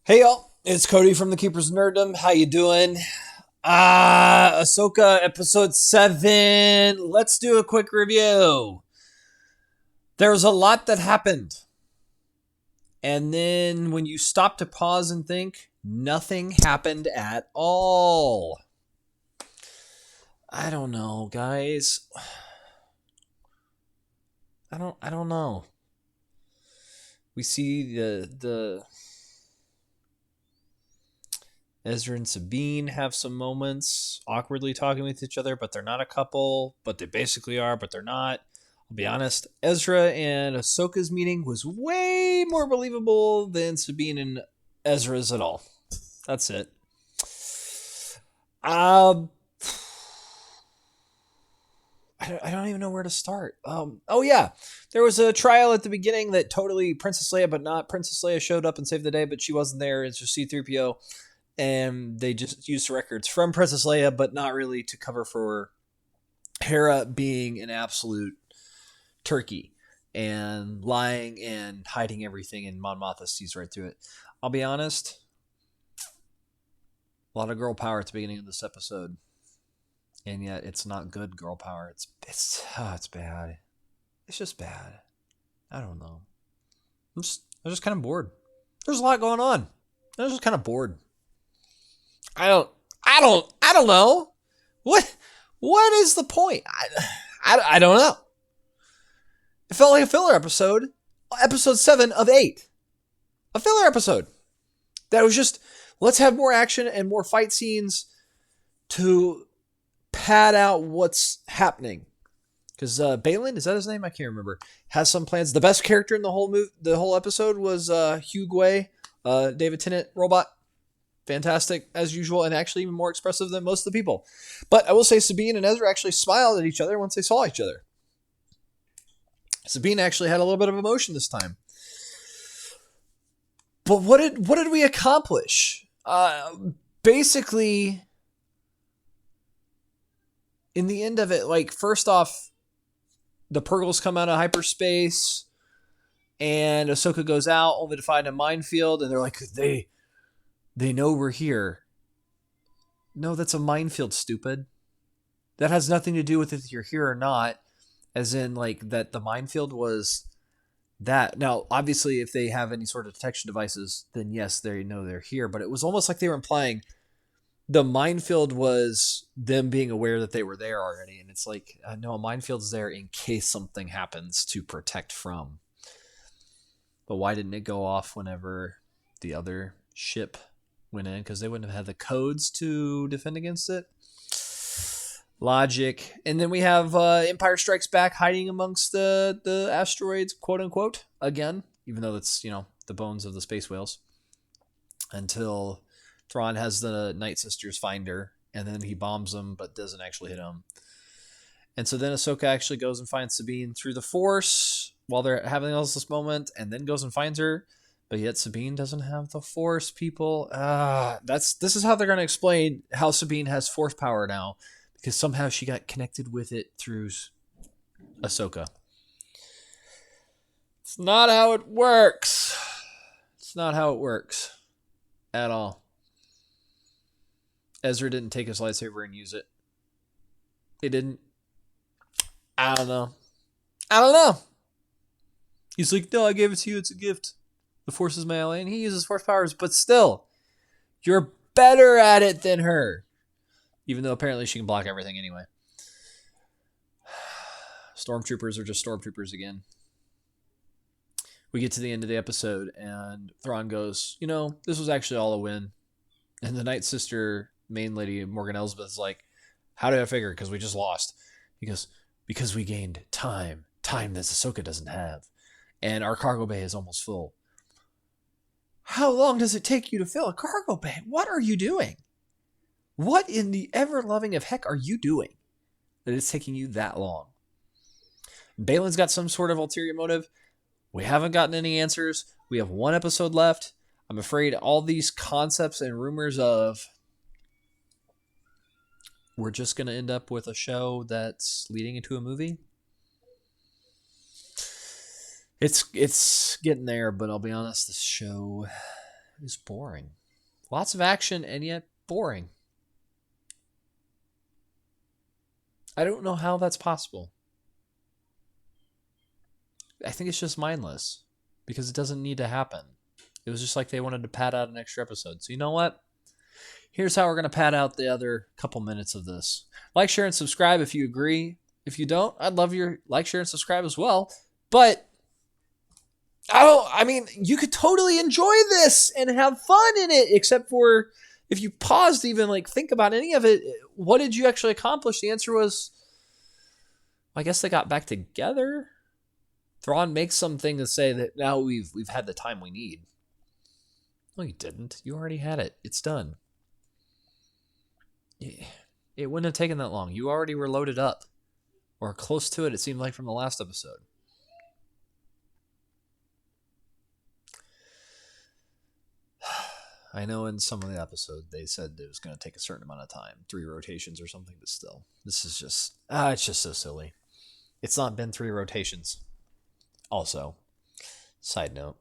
Hey y'all, it's Cody from the Keepers of Nerddom. How you doing? Ahsoka episode 7. Let's do a quick review. There's a lot that happened. And then when you stop to pause and think, nothing happened at all. I don't know, guys. I don't know. We see the Ezra and Sabine have some moments awkwardly talking with each other, but they're not a couple, but they basically are, but they're not. I'll be honest, Ezra and Ahsoka's meeting was way more believable than Sabine and Ezra's at all. That's it. Um, I don't even know where to start. Oh yeah, there was a trial at the beginning that totally Princess Leia, but not Princess Leia showed up and saved the day, but she wasn't there. It's just C-3PO, and they just used records from Princess Leia, but not really to cover for Hera being an absolute turkey and lying and hiding everything, and Mon Mothma sees right through it. I'll be honest, a lot of girl power at the beginning of this episode, and yet it's not good girl power. It's bad. It's just bad. I don't know. I'm just kind of bored. There's a lot going on. I'm just kind of bored. I don't know. What is the point? I don't know. It felt like a filler episode. Episode 7 of 8. A filler episode. That was just, let's have more action and more fight scenes to pad out what's happening. Because Balin, is that his name? I can't remember. Has some plans. The best character in the whole episode was Hugh Gway, David Tennant robot. Fantastic as usual, and actually even more expressive than most of the people. But I will say Sabine and Ezra actually smiled at each other once they saw each other. Sabine actually had a little bit of emotion this time. But what did we accomplish? Basically, in the end of it, like, first off, the Purgles come out of hyperspace, and Ahsoka goes out only to find a minefield, and they're like, they know we're here. No, that's a minefield, stupid. That has nothing to do with if you're here or not. As in, like, that the minefield was that. Now, obviously, if they have any sort of detection devices, then yes, they know they're here. But it was almost like they were implying the minefield was them being aware that they were there already. And it's like, no, a minefield's there in case something happens to protect from. But why didn't it go off whenever the other ship went in? Because they wouldn't have had the codes to defend against it. Logic. And then we have Empire Strikes Back hiding amongst the asteroids, quote unquote, again, even though that's, the bones of the space whales. Until Thrawn has the Night Sisters find her, and then he bombs them, but doesn't actually hit them. And so then Ahsoka actually goes and finds Sabine through the Force while they're having all this moment, and then goes and finds her. But yet Sabine doesn't have the Force, people. This is how they're going to explain how Sabine has Force power now, because somehow she got connected with it through Ahsoka. It's not how it works. It's not how it works at all. Ezra didn't take his lightsaber and use it. He didn't. I don't know. He's like, no, I gave it to you. It's a gift. The Force is my ally, and he uses Force powers, but still, you're better at it than her. Even though apparently she can block everything anyway. Stormtroopers are just stormtroopers again. We get to the end of the episode, and Thrawn goes, this was actually all a win. And the Night Sister main lady, Morgan Elsbeth, is like, how did I figure? Because we just lost. He goes, because we gained time that Ahsoka doesn't have. And our cargo bay is almost full. How long does it take you to fill a cargo bay? What are you doing? What in the ever-loving of heck are you doing that it's taking you that long? Balin's got some sort of ulterior motive. We haven't gotten any answers. We have one episode left. I'm afraid all these concepts and rumors of we're just going to end up with a show that's leading into a movie. It's getting there, but I'll be honest, this show is boring. Lots of action and yet boring. I don't know how that's possible. I think it's just mindless because it doesn't need to happen. It was just like they wanted to pad out an extra episode. So you know what? Here's how we're going to pad out the other couple minutes of this. Like, share, and subscribe if you agree. If you don't, I'd love your like, share, and subscribe as well. But you could totally enjoy this and have fun in it, except for if you paused to even like think about any of it, what did you actually accomplish? The answer was, I guess they got back together. Thrawn makes something to say that now we've had the time we need. No, you didn't. You already had it. It's done. It wouldn't have taken that long. You already were loaded up. Or close to it seemed like from the last episode. I know in some of the episodes they said it was going to take a certain amount of time. 3 rotations or something, but still. This is just... it's just so silly. It's not been 3 rotations. Also, side note.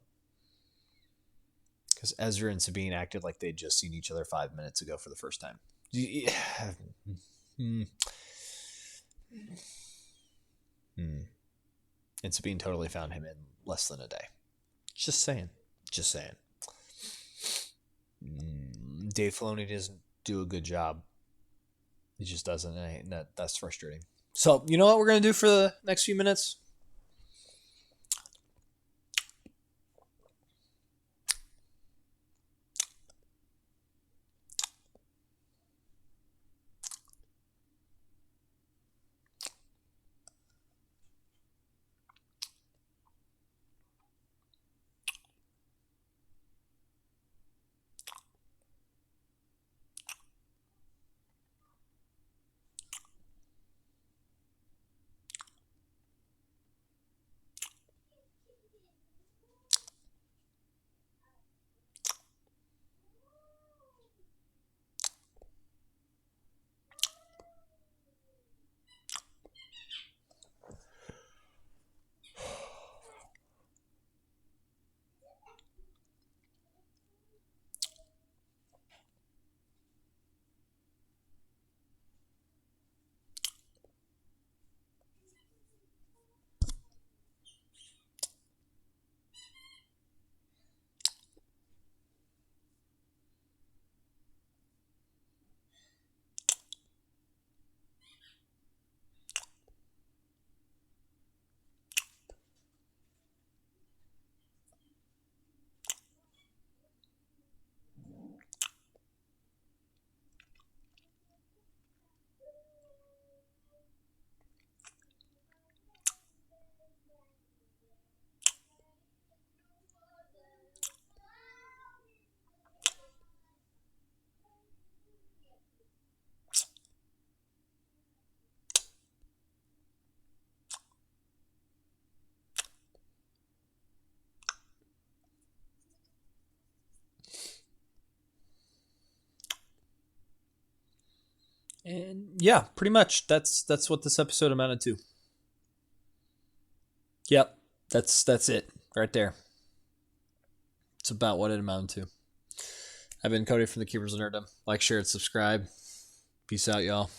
Because Ezra and Sabine acted like they'd just seen each other 5 minutes ago for the first time. And Sabine totally found him in less than a day. Just saying. Dave Filoni doesn't do a good job. He just doesn't, and that's frustrating. So, you know what we're going to do for the next few minutes? And yeah, pretty much that's what this episode amounted to. Yep, that's it right there. It's about what it amounted to. I've been Cody from the Keepers of Nerdom. Like, share, and subscribe. Peace out, y'all.